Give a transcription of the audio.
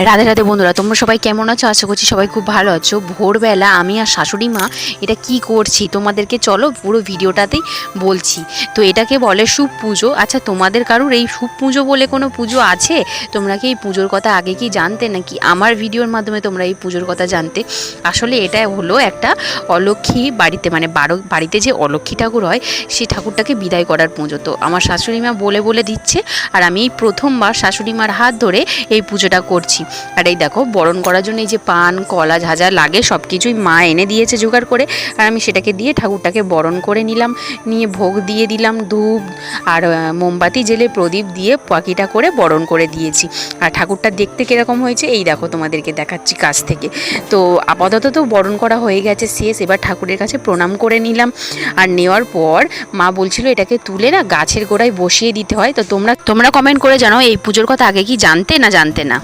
রাধে রাধে বন্ধুরা, তোমরা সবাই কেমন আছো? আশা করছি সবাই খুব ভালো আছো। ভোরবেলা আমি আর শাশুড়ি মা এটা কি করছি তোমাদেরকে চলো পুরো ভিডিওটাতেই বলছি। তো এটাকে বলে শুভ পুজো। আচ্ছা, তোমাদের কারুর এই শুভ পুজো বলে কোনো পুজো আছে? তোমরা কি এই পুজোর কথা আগে কি জানতে, নাকি আমার ভিডিওর মাধ্যমে তোমরা এই পুজোর কথা জানতে? আসলে এটা হলো একটা অলক্ষ্মী বাড়িতে, মানে বাড়িতে যে অলক্ষ্মী ঠাকুর হয় সেই ঠাকুরটাকে বিদায় করার পুজো। তো আমার শাশুড়ি মা বলে বলে দিচ্ছে, আর আমি এই প্রথমবার শাশুড়ি মার হাত ধরে এই পুজোটা করছি। আর এই দেখো, বরণ করার জন্য এই যে পান কলা যা যা লাগে সব কিছুই মা এনে দিয়েছে জোগাড় করে, আর আমি সেটাকে দিয়ে ঠাকুরটাকে বরণ করে নিলাম। নিয়ে ভোগ দিয়ে দিলাম, ধূপ আর মোমবাতি জেলে প্রদীপ দিয়ে পাখিটা করে বরণ করে দিয়েছি। আর ঠাকুরটা দেখতে কীরকম হয়েছে এই দেখো, তোমাদেরকে দেখাচ্ছি কাছ থেকে। তো আপাতত তো বরণ করা হয়ে গেছে, শেষ। এবার ঠাকুরের কাছে প্রণাম করে নিলাম। আর নেওয়ার পর মা বলছিল এটাকে তুলে না গাছের গোড়ায় বসিয়ে দিতে হয়। তো তোমরা কমেন্ট করে জানাও এই পুজোর কথা আগে কি জানতে না জানতে না।